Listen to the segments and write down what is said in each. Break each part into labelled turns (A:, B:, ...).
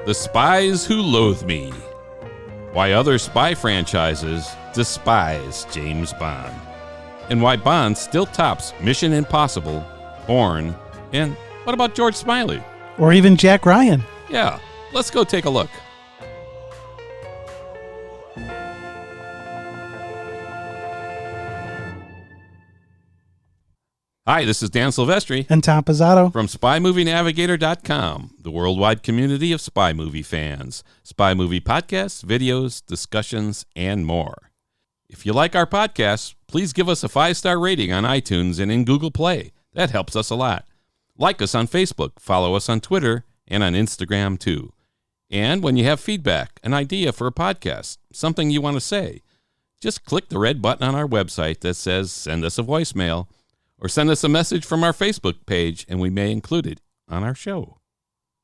A: The Spies Who Loathe Me. Why other spy franchises despise James Bond. And why Bond still tops Mission Impossible, Bourne, and what about George Smiley?
B: Or even Jack Ryan.
A: Yeah, let's go take a look. Hi, this is Dan Silvestri
B: And Tom Pizzato.
A: from SpyMovieNavigator.com, the worldwide community of spy movie fans, spy movie podcasts, videos, discussions, and more. If you like our podcasts, please give us a 5-star rating on iTunes and in Google Play. That helps us a lot. Like us on Facebook, follow us on Twitter, and on Instagram too. And when you have feedback, an idea for a podcast, something you want to say, just click the red button on our website that says send us a voicemail, or send us a message from our Facebook page, and we may include it on our show.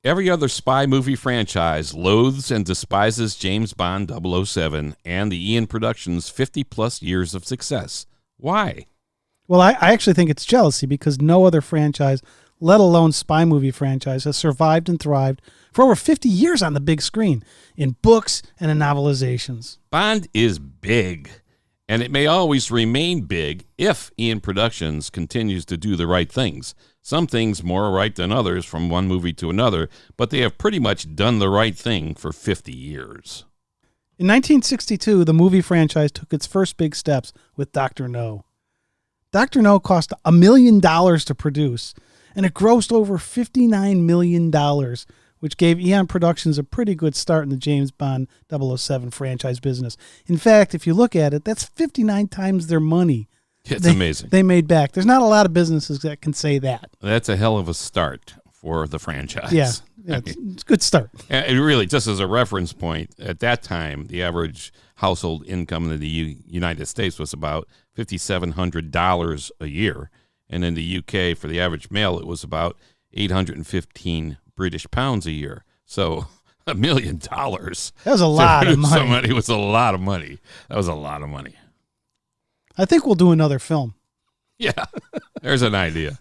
A: Every other spy movie franchise loathes and despises James Bond 007 and the EON Productions' 50-plus years of success. Why?
B: Well, I actually think it's jealousy because no other franchise, let alone spy movie franchise, has survived and thrived for over 50 years on the big screen, in books and in novelizations.
A: Bond is big, and it may always remain big if EON Productions continues to do the right things. Some things more right than others from one movie to another, but they have pretty much done the right thing for 50 years.
B: In 1962, the movie franchise took its first big steps with Dr. No. Dr. No cost $1 million to produce, and it grossed over $59 million, which gave EON Productions a pretty good start in the James Bond 007 franchise business. In fact, if you look at it, that's 59 times their money.
A: It's amazing.
B: They made back. There's not a lot of businesses that can say that.
A: That's a hell of a start for the franchise.
B: Yeah, it's a good start.
A: And really, just as a reference point, at that time, the average household income in the United States was about $5,700 a year. And in the UK, for the average male, it was about 815 British pounds a year. So $1 million.
B: That was a lot of money.
A: Somebody was a lot of money. That was a lot of money.
B: I think we'll do another film.
A: Yeah, there's an idea.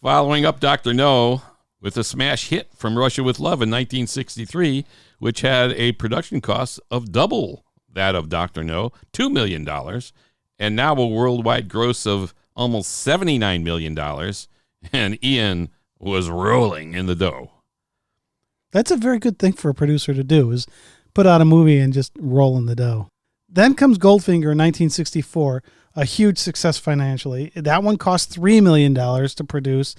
A: Following up Dr. No with a smash hit From Russia with Love in 1963, which had a production cost of double that of Dr. No, $2 million, and now a worldwide gross of almost $79 million, and EON was rolling in the dough.
B: That's a very good thing for a producer to do, is put out a movie and just roll in the dough. Then comes Goldfinger in 1964, a huge success financially. That one cost $3 million to produce,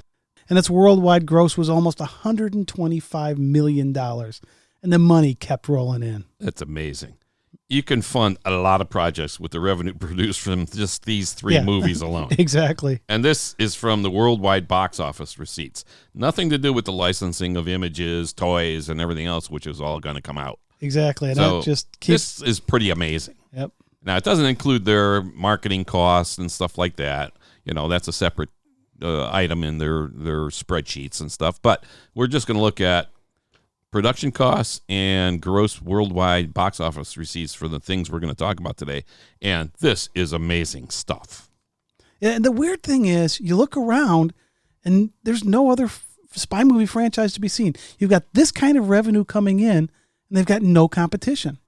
B: and its worldwide gross was almost $125 million, and the money kept rolling in.
A: That's amazing. You can fund a lot of projects with the revenue produced from just these three movies alone.
B: Exactly.
A: And this is from the worldwide box office receipts. Nothing to do with the licensing of images, toys, and everything else, which is all going to come out.
B: Exactly. And
A: so
B: just
A: this is pretty amazing.
B: Yep.
A: Now, it doesn't include their marketing costs and stuff like that. You know, that's a separate item in their spreadsheets and stuff. But we're just going to look at production costs and gross worldwide box office receipts for the things we're going to talk about today. And this is amazing stuff.
B: And the weird thing is, you look around and there's no other spy movie franchise to be seen. You've got this kind of revenue coming in, and they've got no competition.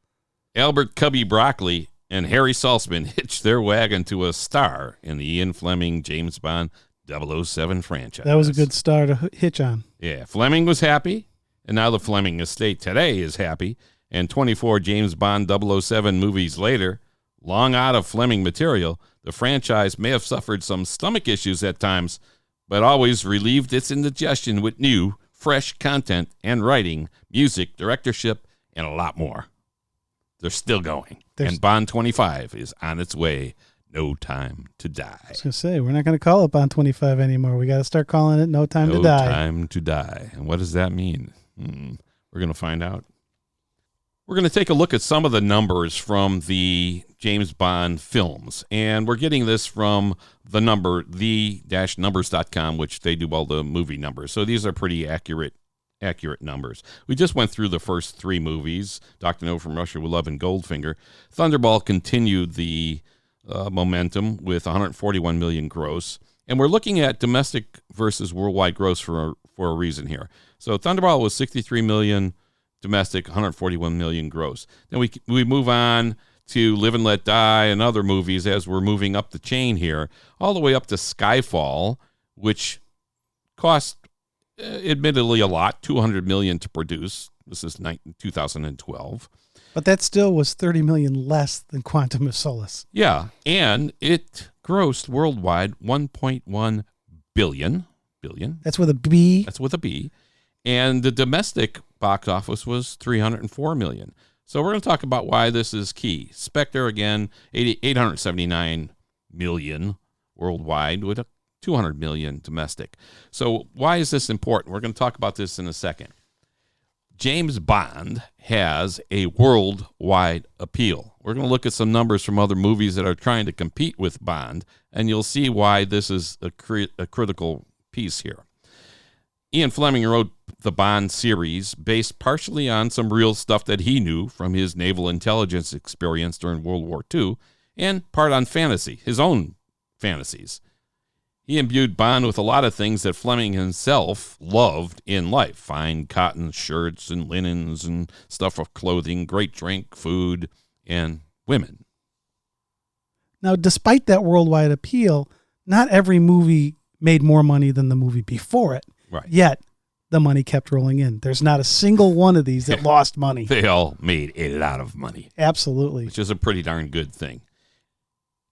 A: Albert Cubby Broccoli and Harry Saltzman hitched their wagon to a star in the Ian Fleming James Bond 007 franchise.
B: That was a good star to hitch on.
A: Yeah, Fleming was happy, and now the Fleming estate today is happy. And 24 James Bond 007 movies later, long out of Fleming material, the franchise may have suffered some stomach issues at times, but always relieved its indigestion with new, fresh content and writing, music, directorship, and a lot more. They're still going. And Bond 25 is on its way. No Time to Die.
B: I was going to say, we're not going to call it Bond 25 anymore. We got to start calling it No Time to Die.
A: No Time to Die. And what does that mean? We're going to find out. We're going to take a look at some of the numbers from the James Bond films. And we're getting this from the numbers.com, which they do all the movie numbers. So these are pretty accurate numbers. We just went through the first three movies, Dr. No, From Russia with Love, and Goldfinger. Thunderball continued the momentum with 141 million gross. And we're looking at domestic versus worldwide gross for a reason here. So Thunderball was 63 million domestic, 141 million gross. Then we move on to Live and Let Die and other movies as we're moving up the chain here, all the way up to Skyfall, which cost admittedly a lot, $200 million to produce. This is 2012.
B: But that still was $30 million less than Quantum of Solace.
A: Yeah, and it grossed worldwide $1.1 billion.
B: That's with a B.
A: That's with a B. And the domestic box office was $304 million. So we're going to talk about why this is key. Spectre, again, $879 million worldwide with $200 million domestic. So why is this important? We're going to talk about this in a second. James Bond has a worldwide appeal. We're going to look at some numbers from other movies that are trying to compete with Bond, and you'll see why this is a critical piece here. Ian Fleming wrote the Bond series based partially on some real stuff that he knew from his naval intelligence experience during World War II, and part on fantasy, his own fantasies. He imbued Bond with a lot of things that Fleming himself loved in life. Fine cotton shirts and linens and stuff of clothing, great drink, food, and women.
B: Now, despite that worldwide appeal, not every movie made more money than the movie before it.
A: Right.
B: Yet, the money kept rolling in. There's not a single one of these that lost money.
A: They all made a lot of money.
B: Absolutely.
A: Which is a pretty darn good thing.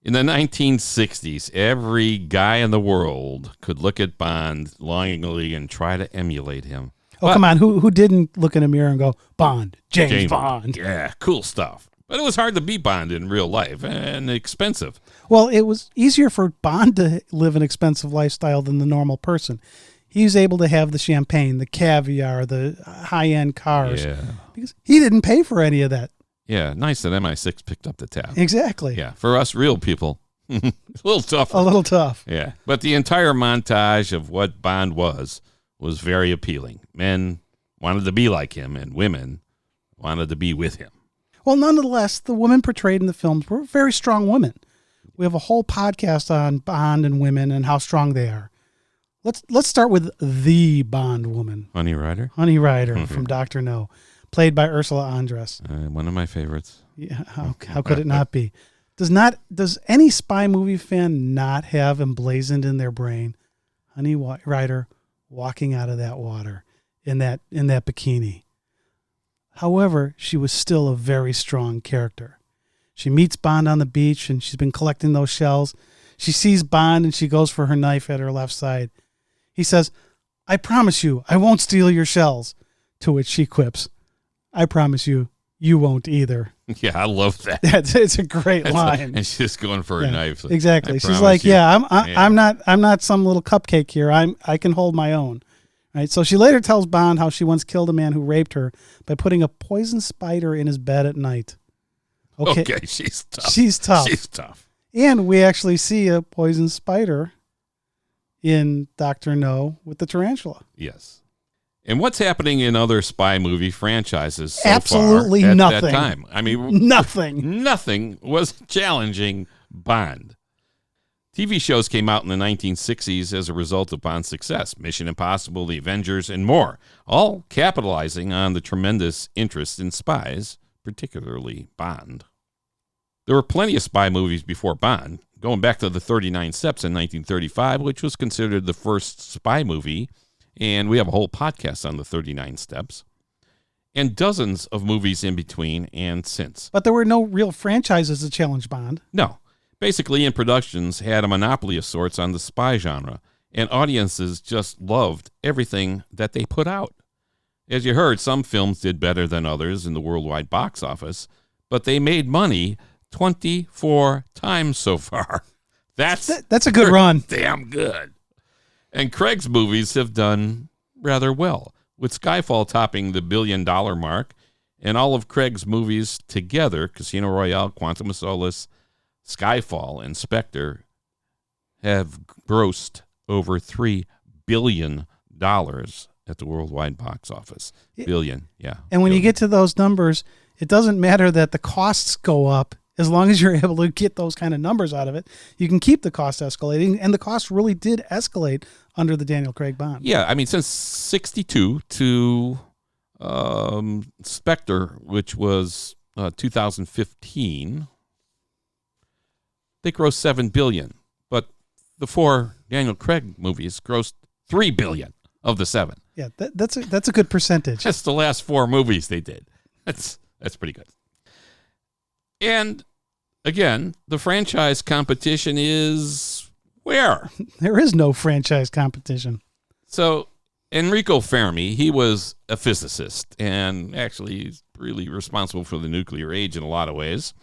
A: In the 1960s, every guy in the world could look at Bond longingly and try to emulate him.
B: Come on. Who didn't look in a mirror and go, Bond, James Bond?
A: Yeah, cool stuff. But it was hard to be Bond in real life and expensive.
B: Well, it was easier for Bond to live an expensive lifestyle than the normal person. He was able to have the champagne, the caviar, the high-end cars.
A: Yeah.
B: Because he didn't pay for any of that.
A: Yeah, nice that MI6 picked up the tab.
B: Exactly.
A: Yeah, for us real people, a little tougher.
B: A little tough.
A: Yeah, but the entire montage of what Bond was very appealing. Men wanted to be like him, and women wanted to be with him.
B: Well, nonetheless, the women portrayed in the films were very strong women. We have a whole podcast on Bond and women and how strong they are. Let's start with the Bond woman.
A: Honey Rider?
B: Honey Rider from Dr. No, played by Ursula Andress.
A: One of my favorites.
B: Yeah, how could it not be? Does any spy movie fan not have emblazoned in their brain Honey Rider walking out of that water in that bikini? However, she was still a very strong character. She meets Bond on the beach, and she's been collecting those shells. She sees Bond, and she goes for her knife at her left side. He says, "I promise you, I won't steal your shells." To which she quips, "I promise you, you won't either."
A: Yeah, I love that.
B: It's a great line.
A: And she's going for her knife.
B: Exactly. She's like, I'm not some little cupcake here. I can hold my own. Right. So she later tells Bond how she once killed a man who raped her by putting a poison spider in his bed at night.
A: Okay, she's tough.
B: She's tough.
A: She's tough.
B: And we actually see a poison spider in Dr. No with the tarantula.
A: Yes. And what's happening in other spy movie franchises so
B: Absolutely
A: far at
B: nothing.
A: that time? I mean,
B: nothing.
A: Nothing was challenging Bond. TV shows came out in the 1960s as a result of Bond's success. Mission Impossible, The Avengers, and more, all capitalizing on the tremendous interest in spies, particularly Bond. There were plenty of spy movies before Bond, going back to The 39 Steps in 1935, which was considered the first spy movie, and we have a whole podcast on The 39 Steps, and dozens of movies in between and since.
B: But there were no real franchises to challenge Bond.
A: No. Basically, EON Productions had a monopoly of sorts on the spy genre, and audiences just loved everything that they put out. As you heard, some films did better than others in the worldwide box office, but they made money 24 times so far. That's
B: a good run.
A: Damn good. And Craig's movies have done rather well, with Skyfall topping the $1 billion mark, and all of Craig's movies together, Casino Royale, Quantum of Solace, Skyfall, and Spectre, have grossed over $3 billion at the worldwide box office. Billion, yeah.
B: And when you get to those numbers, it doesn't matter that the costs go up. As long as you're able to get those kind of numbers out of it, you can keep the cost escalating. And the cost really did escalate under the Daniel Craig Bond.
A: Yeah, I mean, since 62 to Spectre, which was 2015, they grossed $7 billion, but the 4 Daniel Craig movies grossed $3 billion of the 7.
B: Yeah, that's a good percentage.
A: Just the last 4 movies they did. That's pretty good. And again, the franchise competition is where?
B: There is no franchise competition.
A: So Enrico Fermi, he was a physicist, and actually he's really responsible for the nuclear age in a lot of ways.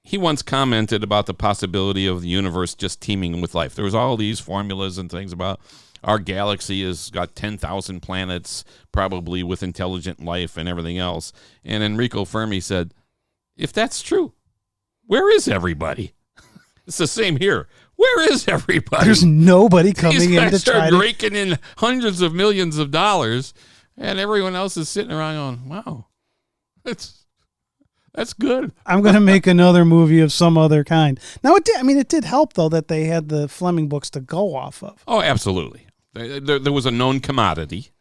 A: He once commented about the possibility of the universe just teeming with life. There was all these formulas and things about our galaxy has got 10,000 planets, probably with intelligent life and everything else. And Enrico Fermi said, if that's true, where is everybody? It's the same here. Where is everybody?
B: There's nobody coming
A: These
B: in
A: guys
B: to try
A: are
B: to
A: raking in hundreds of millions of dollars, and everyone else is sitting around going, wow, that's good.
B: I'm going to make another movie of some other kind. Now, it did help, though, that they had the Fleming books to go off of.
A: Oh, absolutely. There was a known commodity,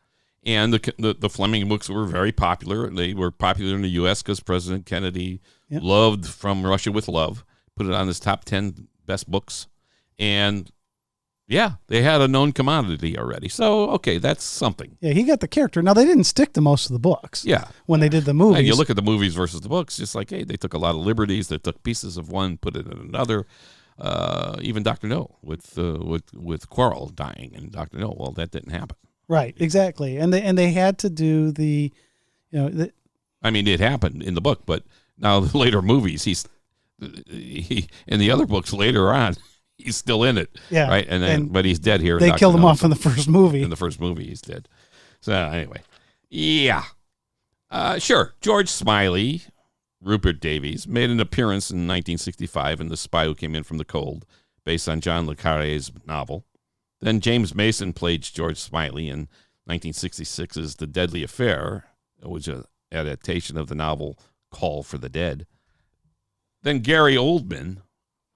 A: and the Fleming books were very popular. They were popular in the U.S. because President Kennedy loved From Russia with Love, put it on his top 10 best books. And, yeah, they had a known commodity already. So, okay, that's something.
B: Yeah, he got the character. Now, they didn't stick to most of the books.
A: Yeah.
B: When they did the movies.
A: And you look at the movies versus the books, just like, hey, they took a lot of liberties. They took pieces of one, put it in another. Even Dr. No with Quarrel dying, and Dr. No, well, that didn't happen.
B: Right, exactly. And they had to do the,
A: it happened in the book, but now the later movies, he in the other books later on, he's still in it.
B: Yeah.
A: Right. But he's dead here.
B: They killed him off in the first movie.
A: In the first movie, he's dead. So anyway, yeah. Sure. George Smiley, Rupert Davies, made an appearance in 1965 in The Spy Who Came In From the Cold, based on John le Carré's novel. Then James Mason played George Smiley in 1966's The Deadly Affair, which was an adaptation of the novel Call for the Dead. Then Gary Oldman,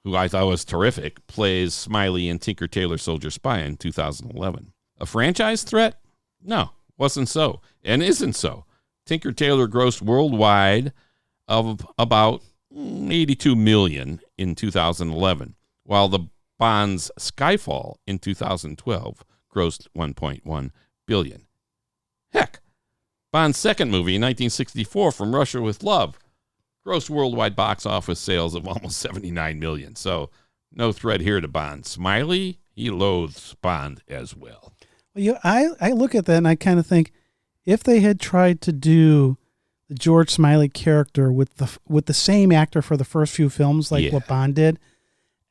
A: who I thought was terrific, plays Smiley in Tinker Tailor Soldier Spy in 2011. A franchise threat? No, wasn't so, and isn't so. Tinker Tailor grossed worldwide of about $82 million in 2011, while the Bond's Skyfall in 2012 grossed $1.1 billion. Heck, Bond's second movie in 1964, From Russia with Love, grossed worldwide box office sales of almost $79 million. So no threat here to Bond. Smiley, he loathes Bond as well.
B: Well, I look at that and I kind of think, if they had tried to do the George Smiley character with the same actor for the first few films, like what Bond did,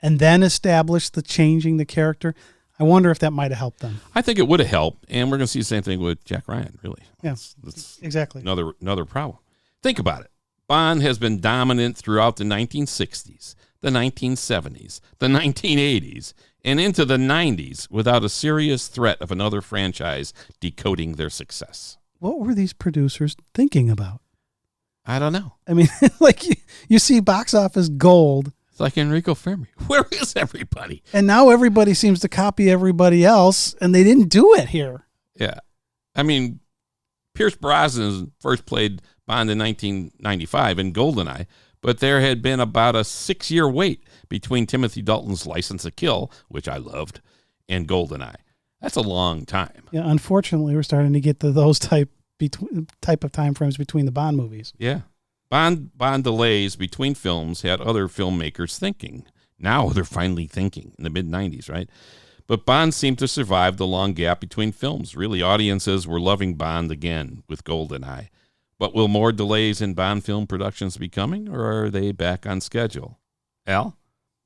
B: and then establish the changing the character, I wonder if that might have helped them.
A: I think it would have helped, and we're going to see the same thing with Jack Ryan, really.
B: Yes, exactly.
A: Another problem. Think about it. Bond has been dominant throughout the 1960s, the 1970s, the 1980s, and into the 90s without a serious threat of another franchise decoding their success.
B: What were these producers thinking about?
A: I don't know.
B: I mean, like you see box office gold.
A: It's like Enrico Fermi. Where is everybody?
B: And now everybody seems to copy everybody else, and they didn't do it here.
A: Yeah. I mean, Pierce Brosnan first played Bond in 1995 in GoldenEye, but there had been about a 6-year wait between Timothy Dalton's License to Kill, which I loved, and GoldenEye. That's a long time.
B: Yeah, unfortunately, we're starting to get to those type of time frames between the Bond movies.
A: Yeah. Bond delays between films had other filmmakers thinking. Now they're finally thinking in the mid-90s, right? But Bond seemed to survive the long gap between films. Really, audiences were loving Bond again with GoldenEye. But will more delays in Bond film productions be coming, or are they back on schedule? Al?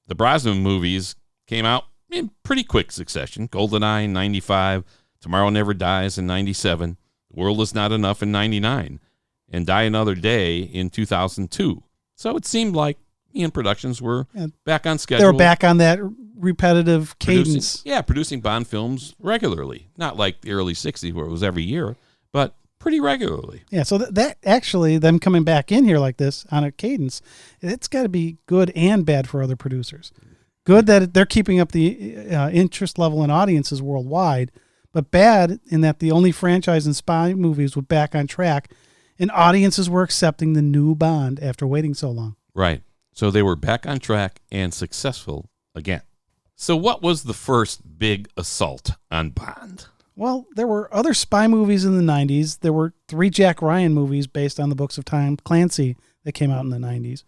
A: The Brosnan movies came out in pretty quick succession. GoldenEye in 95, Tomorrow Never Dies in 97, The World Is Not Enough in 99, and Die Another Day in 2002. So it seemed like EON Productions were back on schedule.
B: They were back on that repetitive cadence.
A: Producing Bond films regularly. Not like the early 60s where it was every year, but pretty regularly. Yeah,
B: so that actually, them coming back in here like this on a cadence, it's got to be good and bad for other producers. Good that they're keeping up the interest level in audiences worldwide, but bad in that the only franchise in spy movies was back on track, and audiences were accepting the new Bond after waiting so long.
A: Right. So they were back on track and successful again. So what was the first big assault on Bond?
B: Well, there were other spy movies in the 90s. There were 3 Jack Ryan movies based on the books of Tom Clancy that came out in the 90s.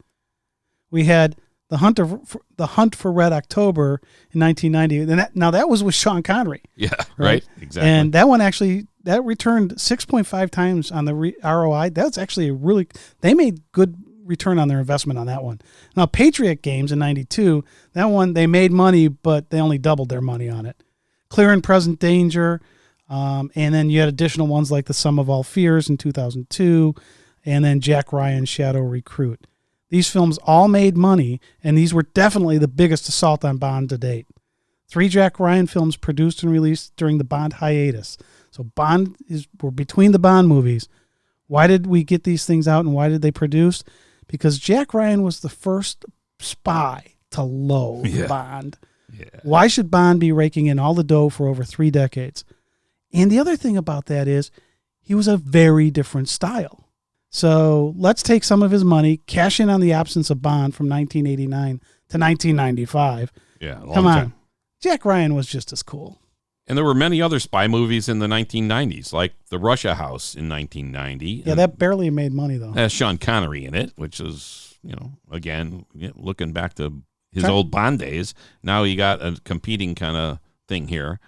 B: We had The Hunt for Red October in 1990. And now that was with Sean Connery.
A: Yeah, right? Exactly.
B: And that one actually, that returned 6.5 times on the ROI. That's actually they made good return on their investment on that one. Now, Patriot Games in 92, that one, they made money, but they only doubled their money on it. Clear and Present Danger, and then you had additional ones like The Sum of All Fears in 2002, and then Jack Ryan's Shadow Recruit. These films all made money, and these were definitely the biggest assault on Bond to date. 3 Jack Ryan films produced and released during the Bond hiatus. So we're between the Bond movies. Why did we get these things out, and why did they produce? Because Jack Ryan was the first spy to loathe Bond. Yeah. Why should Bond be raking in all the dough for over 3 decades? And the other thing about that is he was a very different style. So let's take some of his money, cash in on the absence of Bond from 1989 to 1995.
A: Yeah,
B: Come on. Jack Ryan was just as cool.
A: And there were many other spy movies in the 1990s, like The Russia House in 1990.
B: Yeah, that barely made money, though.
A: Has Sean Connery in it, which is, again, looking back to his old Bond days. Now you got a competing kind of thing here.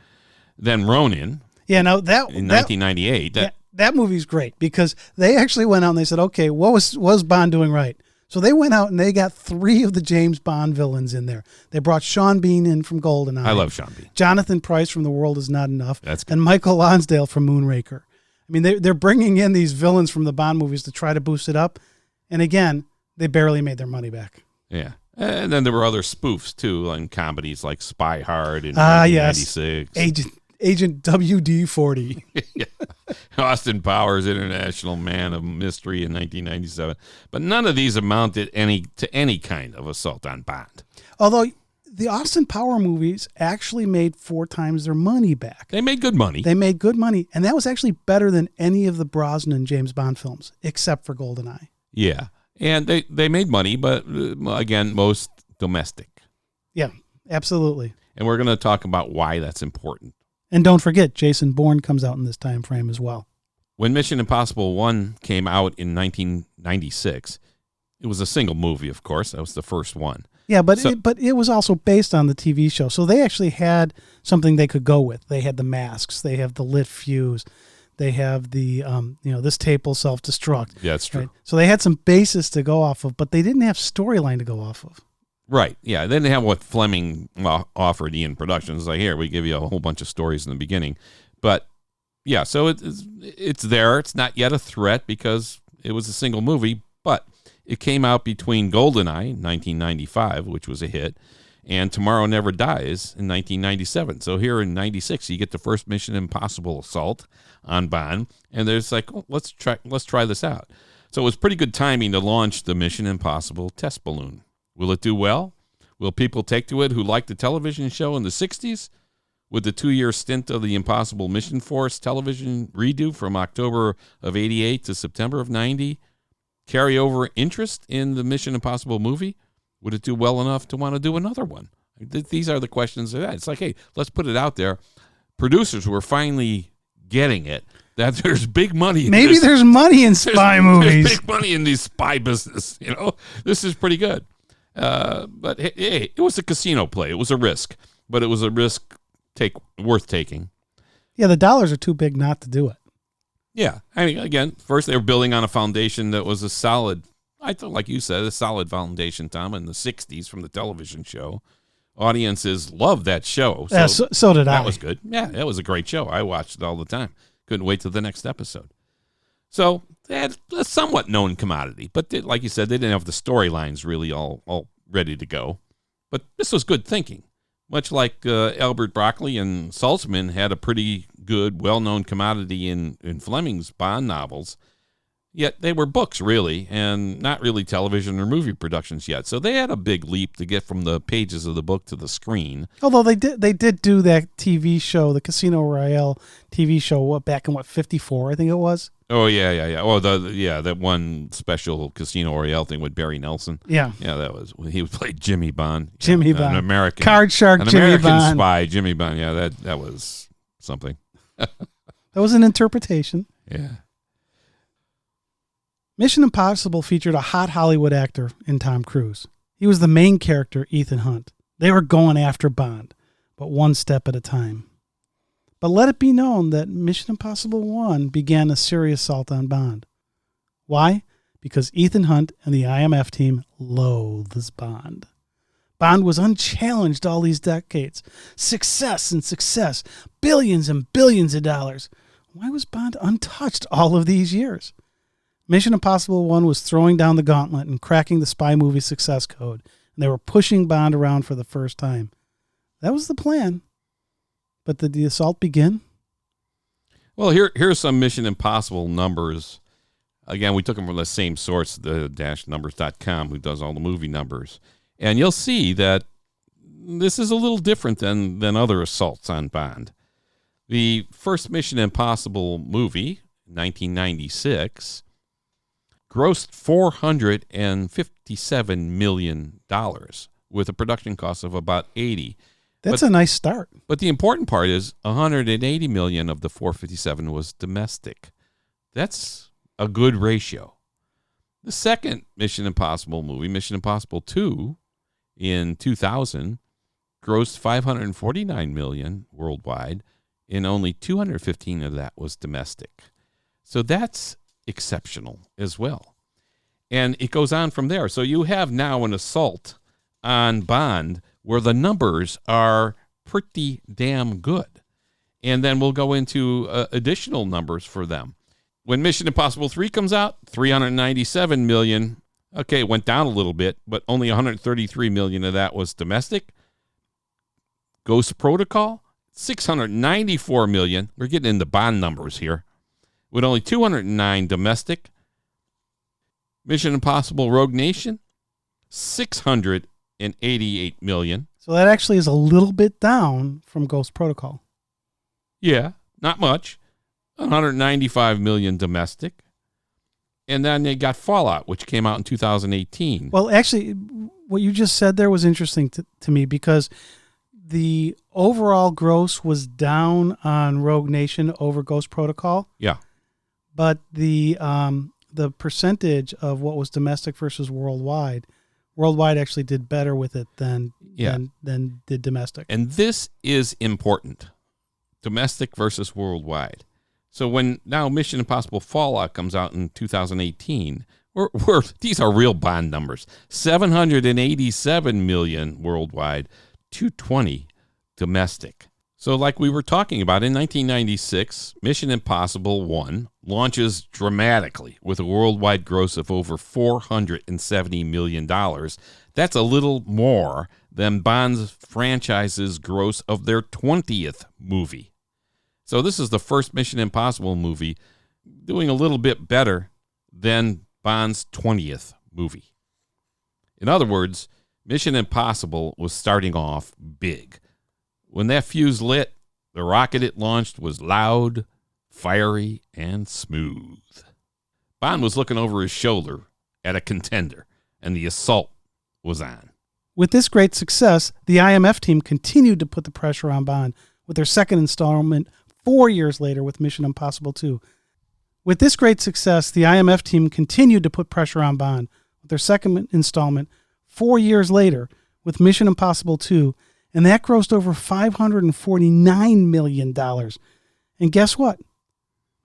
A: Then Ronin.
B: Yeah, no,
A: in 1998.
B: That movie's great because they actually went out and they said, okay, what was Bond doing right? So they went out and they got 3 of the James Bond villains in there. They brought Sean Bean in from GoldenEye.
A: I love Sean Bean.
B: Jonathan Pryce from The World Is Not Enough.
A: That's good.
B: And Michael Lonsdale from Moonraker. I mean, they're bringing in these villains from the Bond movies to try to boost it up. And again, they barely made their money back.
A: Yeah. And then there were other spoofs, too, on comedies like Spy Hard in 1996.
B: Yes. Agent WD-40.
A: Yeah. Austin Powers, International Man of Mystery in 1997. But none of these amounted to any kind of assault on Bond.
B: Although the Austin Power movies actually made 4 times their money back.
A: They made good money.
B: And that was actually better than any of the Brosnan James Bond films, except for GoldenEye.
A: Yeah. And they made money, but again, most domestic.
B: Yeah, absolutely.
A: And we're going to talk about why that's important.
B: And don't forget, Jason Bourne comes out in this time frame as well.
A: When Mission Impossible 1 came out in 1996, it was a single movie, of course. That was the first one.
B: Yeah, but it was also based on the TV show. So they actually had something they could go with. They had the masks. They have the lit fuse. They have the, this tape will self-destruct.
A: Yeah, that's true.
B: Right? So they had some basis to go off of, but they didn't have storyline to go off of.
A: Right, yeah. They didn't have what Fleming offered EON Productions. Like, here, we give you a whole bunch of stories in the beginning. But, yeah, so it's there. It's not yet a threat because it was a single movie, but it came out between GoldenEye, 1995, which was a hit, and Tomorrow Never Dies in 1997. So here in 96, you get the first Mission Impossible assault on Bond, and there's like, let's try this out. So it was pretty good timing to launch the Mission Impossible test balloon. Will it do well? Will people take to it who liked the television show in the 60s? Would the 2-year stint of the Impossible Mission Force television redo from October of 88 to September of 90 carry over interest in the Mission Impossible movie? Would it do well enough to want to do another one? These are the questions. It's like, hey, let's put it out there. Producers were finally getting it, that there's big money.
B: Maybe there's money in spy movies.
A: There's big money in these spy business. This is pretty good. But hey, it was a casino play. It was a risk, but it was a risk worth taking.
B: Yeah, the dollars are too big not to do it.
A: Yeah. I mean, again, first they were building on a foundation that was a solid, I thought, like you said, a solid foundation, Tom, in the 60s from the television show. Audiences loved that show.
B: So did I.
A: That was good. Yeah, that was a great show. I watched it all the time. Couldn't wait till the next episode. So they had a somewhat known commodity, but like you said, they didn't have the storylines really all ready to go. But this was good thinking. Much like Albert Broccoli and Saltzman had a pretty good, well-known commodity in Fleming's Bond novels, Yet they were books, really, and not really television or movie productions yet. So they had a big leap to get from the pages of the book to the screen.
B: Although they did do that TV show, the Casino Royale TV show, back in 54, I think it was.
A: Oh yeah. Oh, that one special Casino Royale thing with Barry Nelson.
B: Yeah,
A: that was he played Jimmy Bond.
B: Jimmy Bond,
A: an American
B: card shark, Jimmy
A: American
B: Bond,
A: spy, Jimmy Bond. Yeah, that was something.
B: That was an interpretation.
A: Yeah.
B: Mission Impossible featured a hot Hollywood actor in Tom Cruise. He was the main character, Ethan Hunt. They were going after Bond, but one step at a time. But let it be known that Mission Impossible 1 began a serious assault on Bond. Why? Because Ethan Hunt and the IMF team loathes Bond. Bond was unchallenged all these decades. Success and success. Billions and billions of dollars. Why was Bond untouched all of these years? Mission Impossible 1 was throwing down the gauntlet and cracking the spy movie success code, and they were pushing Bond around for the first time. That was the plan. But did the assault begin?
A: Well, here's some Mission Impossible numbers. Again, we took them from the same source, the -numbers.com, who does all the movie numbers. And you'll see that this is a little different than other assaults on Bond. The first Mission Impossible movie, 1996, grossed $457 million with a production cost of about $80.
B: That's a nice start.
A: But the important part is $180 million of the 457 was domestic. That's a good ratio. The second Mission Impossible movie, Mission Impossible 2, in 2000, grossed $549 million worldwide, and only $215 of that was domestic. So that's exceptional as well. And it goes on from there. So you have now an assault on Bond where the numbers are pretty damn good. And then we'll go into additional numbers for them. When Mission Impossible 3 comes out, $397 million. Okay, it went down a little bit, but only $133 million of that was domestic. Ghost Protocol, $694 million. We're getting into Bond numbers here. With only $209 domestic. Mission Impossible Rogue Nation, $688 million.
B: So that actually is a little bit down from Ghost Protocol.
A: Yeah, not much. $195 million domestic. And then they got Fallout, which came out in 2018.
B: Well, actually, what you just said there was interesting to me because the overall gross was down on Rogue Nation over Ghost Protocol.
A: Yeah.
B: But the percentage of what was domestic versus worldwide actually did better with it than did domestic.
A: And this is important. Domestic versus worldwide. So when now Mission Impossible Fallout comes out in 2018, these are real Bond numbers. $787 million worldwide, $220 domestic. So like we were talking about, in 1996, Mission Impossible 1 launches dramatically with a worldwide gross of over $470 million. That's a little more than Bond's franchise's gross of their 20th movie. So this is the first Mission Impossible movie doing a little bit better than Bond's 20th movie. In other words, Mission Impossible was starting off big. When that fuse lit, the rocket it launched was loud, fiery, and smooth. Bond was looking over his shoulder at a contender, and the assault was on.
B: With this great success, the IMF team continued to put the pressure on Bond with their second installment 4 years later with Mission Impossible 2. With this great success, the IMF team continued to put pressure on Bond with their second installment 4 years later with Mission Impossible 2, and that grossed over $549 million. And guess what?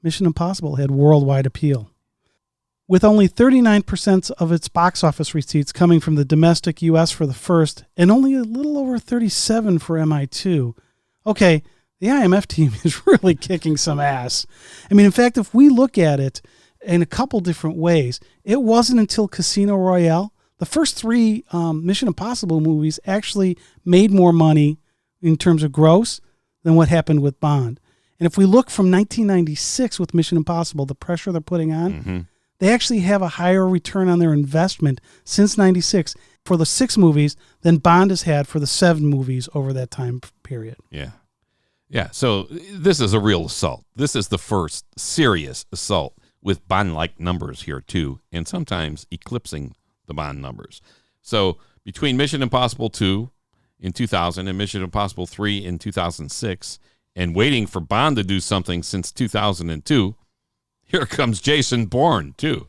B: Mission Impossible had worldwide appeal. With only 39% of its box office receipts coming from the domestic U.S. for the first, and only a little over 37% for MI2. Okay, the IMF team is really kicking some ass. I mean, in fact, if we look at it in a couple different ways, it wasn't until Casino Royale, the first three Mission Impossible movies actually made more money in terms of gross than what happened with Bond. And if we look from 1996 with Mission Impossible, the pressure they're putting on, they actually have a higher return on their investment since 96 for the 6 movies than Bond has had for the 7 movies over that time period.
A: Yeah. Yeah, so this is a real assault. This is the first serious assault with Bond-like numbers here, too, and sometimes eclipsing the Bond numbers. So between Mission Impossible 2 in 2000 and Mission Impossible 3 in 2006, and waiting for Bond to do something since 2002, here comes Jason Bourne, too,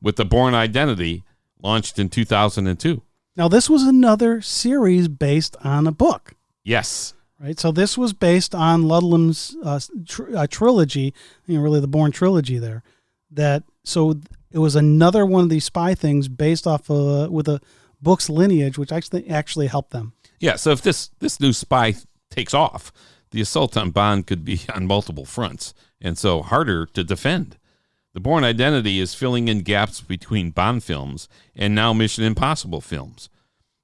A: with the Bourne Identity, launched in 2002.
B: Now, this was another series based on a book.
A: Yes.
B: Right, so this was based on Ludlam's trilogy, really the Bourne trilogy there. So it was another one of these spy things based off with a book's lineage, which actually helped them.
A: Yeah, so if this new spy takes off, the assault on Bond could be on multiple fronts, and so harder to defend. The Bourne Identity is filling in gaps between Bond films and now Mission Impossible films.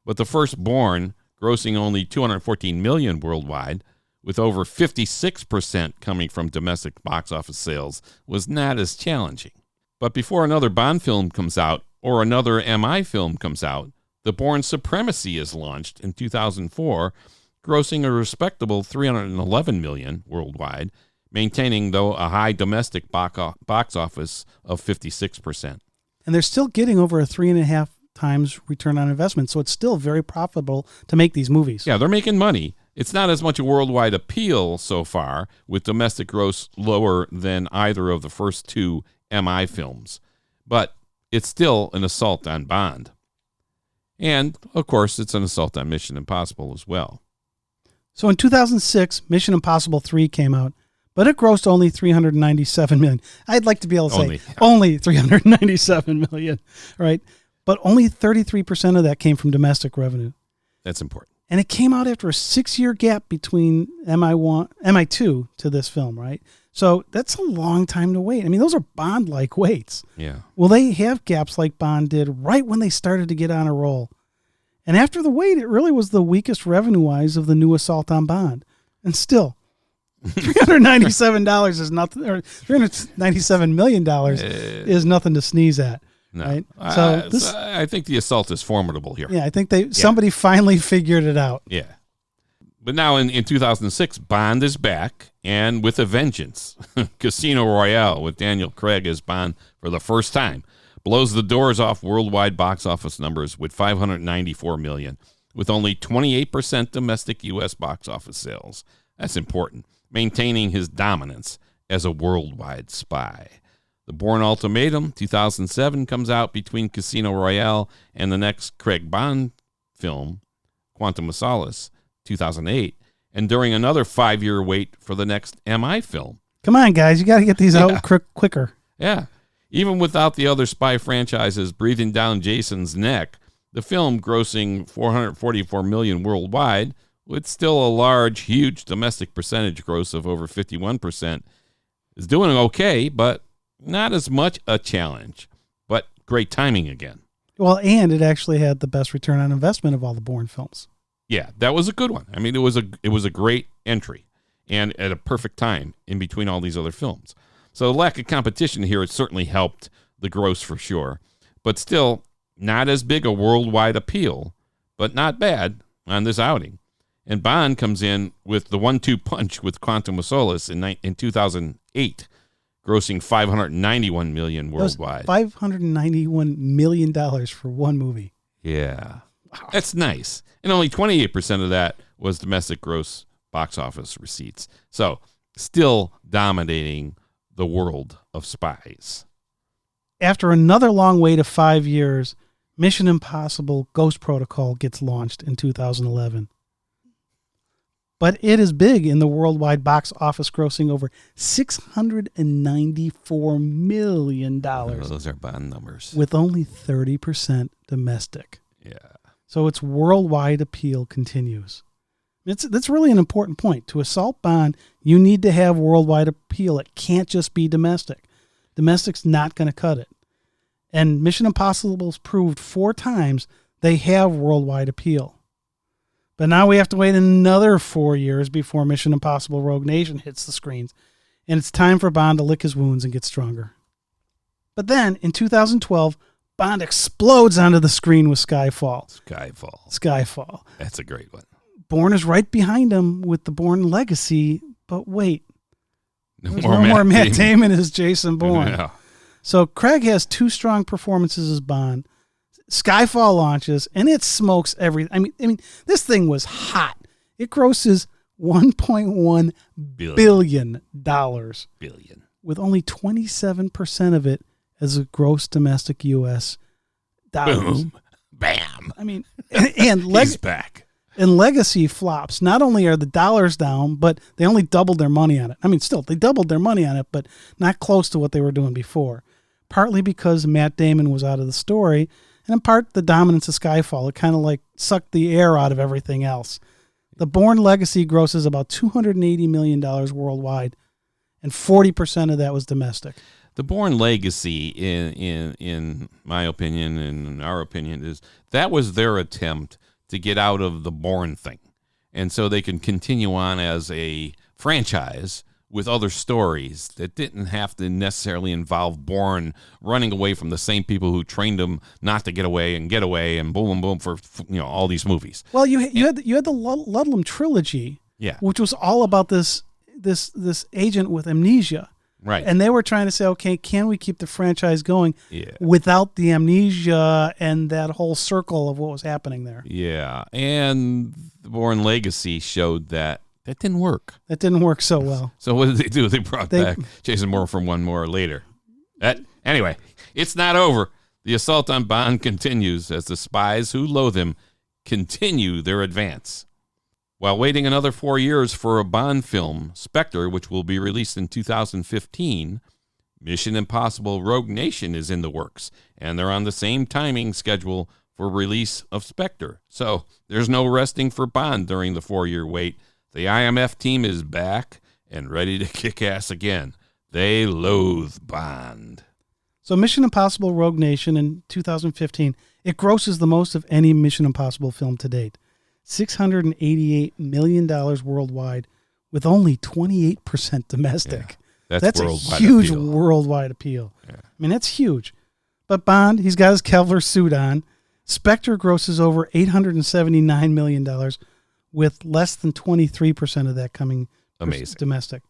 A: But the first Bourne, grossing only $214 million worldwide, with over 56% coming from domestic box office sales, was not as challenging. But before another Bond film comes out or another MI film comes out, the Bourne Supremacy is launched in 2004, grossing a respectable $311 million worldwide, maintaining, though, a high domestic box office of 56%.
B: And they're still getting over a 3.5 times return on investment, so it's still very profitable to make these movies.
A: Yeah, they're making money. It's not as much a worldwide appeal so far, with domestic gross lower than either of the first 2 MI films, but it's still an assault on Bond. And, of course, it's an assault on Mission Impossible as well.
B: So in 2006, Mission Impossible 3 came out, but it grossed only $397 million. I'd like to be able to say only $397 million, right? But only 33% of that came from domestic revenue.
A: That's important.
B: And it came out after a 6-year gap between MI2 to this film, right? So that's a long time to wait. I mean, those are Bond-like waits.
A: Yeah.
B: Well, they have gaps like Bond did right when they started to get on a roll. And after the wait, it really was the weakest revenue-wise of the new assault on Bond. And still, $397 is nothing, or $397 million is nothing to sneeze at.
A: No.
B: Right?
A: So I think the assault is formidable here.
B: Yeah, I think somebody finally figured it out.
A: Yeah. But now in 2006, Bond is back, and with a vengeance. Casino Royale with Daniel Craig as Bond for the first time blows the doors off worldwide box office numbers with $594 million, with only 28% domestic U.S. box office sales. That's important, maintaining his dominance as a worldwide spy. The Bourne Ultimatum, 2007, comes out between Casino Royale and the next Craig Bond film, Quantum of Solace, 2008, and during another 5-year wait for the next MI film.
B: Come on, guys. You got to get these out quicker.
A: Yeah. Even without the other spy franchises breathing down Jason's neck, the film grossing $444 million worldwide, with still a large, huge domestic percentage gross of over 51%, is doing okay, but not as much a challenge. But great timing again.
B: Well, and it actually had the best return on investment of all the Bourne films.
A: Yeah, that was a good one. I mean, it was a great entry, and at a perfect time in between all these other films. So the lack of competition here has certainly helped the gross for sure, but still not as big a worldwide appeal, but not bad on this outing. And Bond comes in with the 1-2 punch with Quantum of Solace in 2008, grossing $591 million worldwide.
B: $591 million for one movie.
A: Yeah. Wow. That's nice. And only 28% of that was domestic gross box office receipts. So still dominating the world of Spies.
B: After another long wait of 5 years, Mission Impossible Ghost Protocol gets launched in 2011. But it is big in the worldwide box office, grossing over $694 million.
A: Those are Bond numbers.
B: With only 30% domestic.
A: Yeah.
B: So its worldwide appeal continues. That's really an important point. To assault Bond, you need to have worldwide appeal. It can't just be domestic. Domestic's not going to cut it. And Mission Impossible's proved 4 times they have worldwide appeal. But now we have to wait another 4 years before Mission Impossible Rogue Nation hits the screens. And it's time for Bond to lick his wounds and get stronger. But then in 2012, Bond explodes onto the screen with Skyfall. Skyfall.
A: That's a great one.
B: Bourne is right behind him with the Bourne legacy, but wait. There's
A: More
B: no more Matt Damon as Jason Bourne.
A: Yeah.
B: So Craig has 2 strong performances as Bond. Skyfall launches, and it smokes everything. I mean, this thing was hot. It grosses $1.1 billion. With only 27% of it as a gross domestic U.S. dollars.
A: Boom. Bam.
B: I mean, and
A: He's back.
B: And legacy flops. Not only are the dollars down, but they only doubled their money on it. I mean, still, they doubled their money on it, but not close to what they were doing before. Partly because Matt Damon was out of the story, and in part the dominance of Skyfall. It kind of like sucked the air out of everything else. The Bourne legacy grosses about $280 million worldwide, and 40% of that was domestic.
A: The Bourne legacy, in my opinion and in our opinion, is that was their attempt to get out of the Bourne thing. And so they can continue on as a franchise with other stories that didn't have to necessarily involve Bourne running away from the same people who trained him not to get away and boom, boom, boom for all these movies.
B: Well, you had the Ludlum trilogy,
A: yeah,
B: which was all about this agent with amnesia.
A: Right.
B: And they were trying to say, okay, can we keep the franchise going without the amnesia and that whole circle of what was happening there?
A: Yeah. And the Bourne legacy showed that didn't work.
B: That didn't work so well.
A: So what did they do? They brought back Jason Bourne from one more later. Anyway, it's not over. The assault on Bond continues as the spies who loathe him continue their advance. While waiting another 4 years for a Bond film, Spectre, which will be released in 2015, Mission Impossible Rogue Nation is in the works, and they're on the same timing schedule for release of Spectre. So there's no resting for Bond during the 4-year wait. The IMF team is back and ready to kick ass again. They loathe Bond.
B: So Mission Impossible Rogue Nation in 2015, it grosses the most of any Mission Impossible film to date. $688 million worldwide with only 28% domestic.
A: Yeah,
B: that's a huge worldwide appeal. Yeah. I mean, that's huge. But Bond, he's got his Kevlar suit on. Spectre grosses over $879 million with less than 23% of that coming domestic.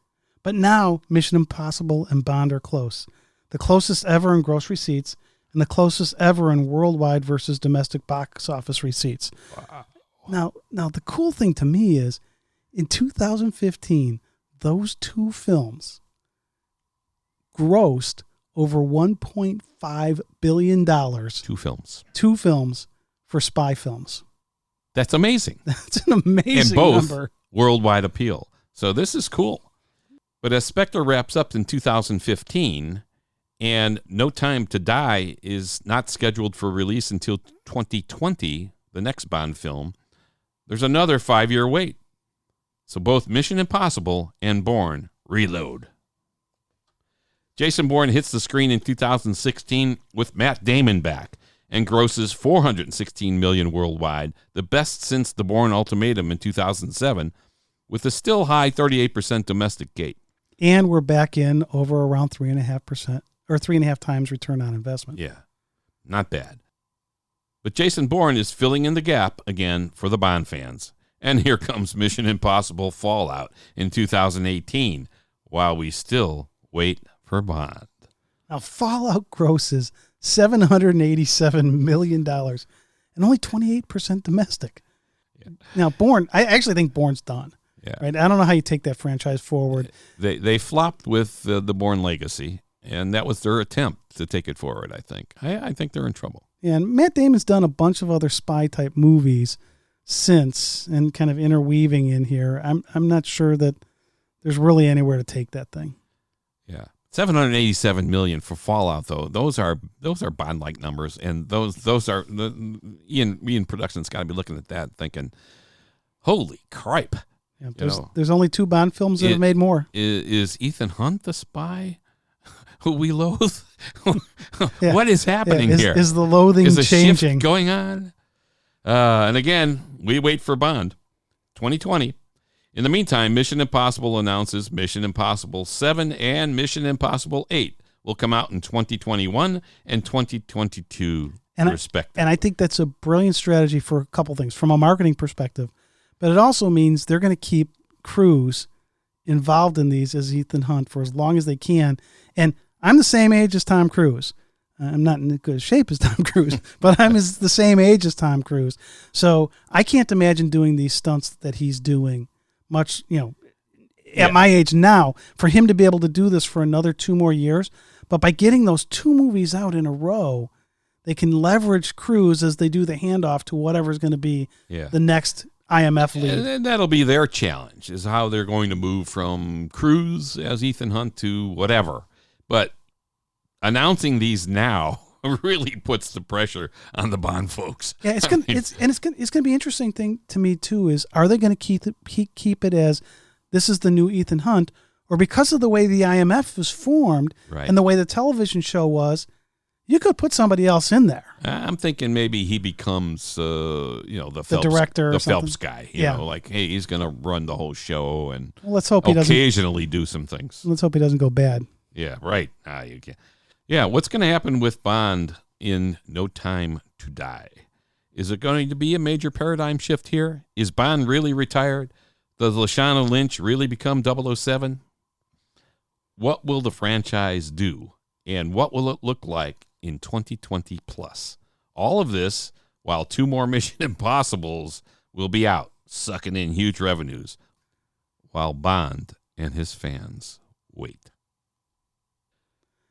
B: But now Mission Impossible and Bond are close. The closest ever in gross receipts and the closest ever in worldwide versus domestic box office receipts.
A: Wow.
B: Now, the cool thing to me is, in 2015, those 2 films grossed over $1.5 billion.
A: 2 films.
B: 2 films for spy films.
A: That's amazing.
B: That's an amazing number.
A: Worldwide appeal. So this is cool. But as Spectre wraps up in 2015, and No Time to Die is not scheduled for release until 2020, the next Bond film, there's another 5-year wait. So both Mission Impossible and Bourne reload. Jason Bourne hits the screen in 2016 with Matt Damon back and grosses $416 million worldwide, the best since the Bourne Ultimatum in 2007, with a still high 38% domestic gate.
B: And we're back in over around 3.5% or 3.5 times return on investment.
A: Yeah, not bad. But Jason Bourne is filling in the gap again for the Bond fans. And here comes Mission Impossible Fallout in 2018, while we still wait for Bond.
B: Now, Fallout grosses $787 million and only 28% domestic. Yeah. Now, Bourne, I actually think Bourne's done.
A: Yeah.
B: Right? I don't know how you take that franchise forward.
A: They flopped with the Bourne legacy, and that was their attempt to take it forward, I think. I think they're in trouble.
B: Yeah, and Matt Damon's done a bunch of other spy-type movies since, and kind of interweaving in here. I'm not sure that there's really anywhere to take that thing.
A: Yeah, $787 million for Fallout, though. Those are Bond-like numbers, and those are EON Productions got to be looking at that, thinking, "Holy cripe!"
B: Yeah, there's only 2 Bond films that have made more.
A: Is Ethan Hunt the spy who we loathe? Yeah. What is happening here?
B: Is the loathing
A: is a
B: changing?
A: Shift going on? And again, we wait for Bond 2020. In the meantime, Mission Impossible announces Mission Impossible 7 and Mission Impossible 8 will come out in 2021 and 2022, respectively.
B: And I think that's a brilliant strategy for a couple things from a marketing perspective, but it also means they're going to keep Cruise involved in these as Ethan Hunt for as long as they can. And I'm the same age as Tom Cruise. I'm not in as good shape as Tom Cruise, but I'm the same age as Tom Cruise. So I can't imagine doing these stunts that he's doing much, at my age now, for him to be able to do this for another 2 more years. But by getting those 2 movies out in a row, they can leverage Cruise as they do the handoff to whatever's going to be the next IMF lead.
A: And that'll be their challenge, is how they're going to move from Cruise as Ethan Hunt to whatever. But announcing these now really puts the pressure on the Bond folks.
B: Yeah, it's gonna be interesting thing to me too. Is are they going to keep it as this is the new Ethan Hunt, or because of the way the IMF was formed and the way the television show was, you could put somebody else in there.
A: I'm thinking maybe he becomes the Phelps,
B: director,
A: the Phelps guy. You know, like, hey, he's going to run the whole show and
B: let's hope he
A: occasionally do some things.
B: Let's hope he doesn't go bad.
A: Yeah, right. You can't. Yeah, what's going to happen with Bond in No Time to Die? Is it going to be a major paradigm shift here? Is Bond really retired? Does Lashana Lynch really become 007? What will the franchise do? And what will it look like in 2020 plus? All of this while 2 more Mission Impossibles will be out, sucking in huge revenues, while Bond and his fans wait.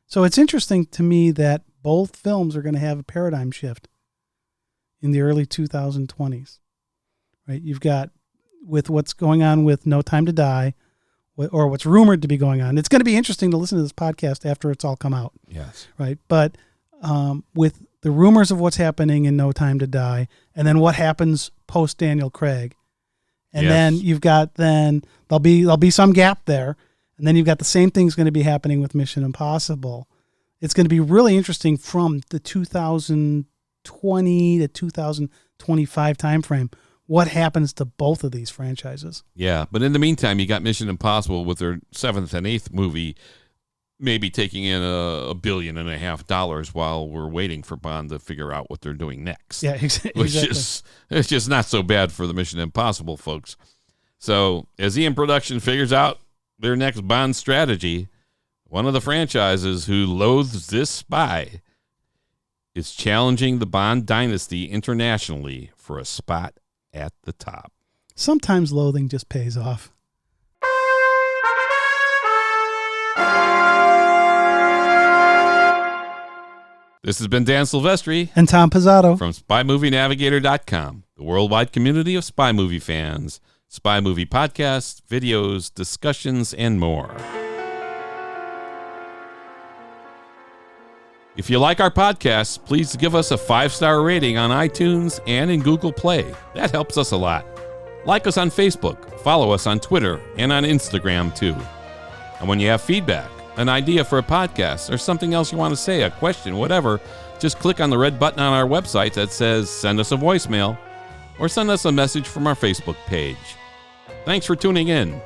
B: So it's interesting to me that both films are going to have a paradigm shift in the early 2020s, right? You've got with what's going on with No Time to Die, or what's rumored to be going on. It's going to be interesting to listen to this podcast after it's all come out.
A: Yes.
B: Right. But with the rumors of what's happening in No Time to Die, and then what happens post Daniel Craig, and then you've got there'll be some gap there. And then you've got the same thing's going to be happening with Mission Impossible. It's going to be really interesting from the 2020 to 2025 timeframe. What happens to both of these franchises?
A: Yeah, but in the meantime, you got Mission Impossible with their 7th and 8th movie maybe taking in $1.5 billion while we're waiting for Bond to figure out what they're doing next.
B: Yeah, exactly.
A: Which is it's just not so bad for the Mission Impossible folks. So as EON Productions figures out their next Bond strategy, one of the franchises who loathes this spy is challenging the Bond dynasty internationally for a spot at the top.
B: Sometimes loathing just pays off.
A: This has been Dan Silvestri
B: and Tom Pizzato
A: from SpyMovieNavigator.com, the worldwide community of spy movie fans, spy movie podcasts, videos, discussions, and more. If you like our podcasts, please give us a 5-star rating on iTunes and in Google Play. That helps us a lot. Like us on Facebook, follow us on Twitter, and on Instagram too. And when you have feedback, an idea for a podcast, or something else you want to say, a question, whatever, just click on the red button on our website that says send us a voicemail, or send us a message from our Facebook page. Thanks for tuning in.